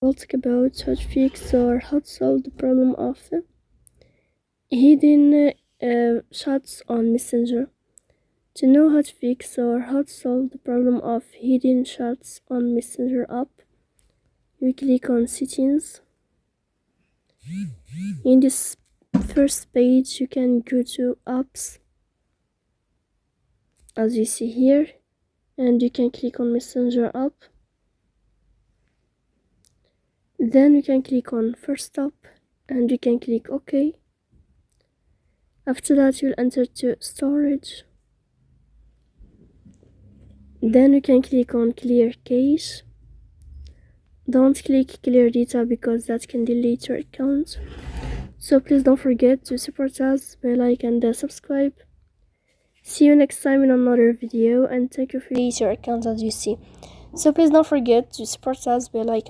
We'll talk about how to fix or how to solve the problem of hidden chats on Messenger. To know how to fix or how to solve the problem of hidden chats on Messenger app, you click on Settings. In this first page, you can go to Apps, as you see here, and you can click on Messenger app. Then you can click on First App, and you can click OK. After that, you'll enter to Storage. Then you can click on Clear Cache. Don't click Clear Data because that can delete your account. So please don't forget to support us by like and subscribe. See you next time in another video, and thank you for delete your account as you see. So please don't forget to support us by like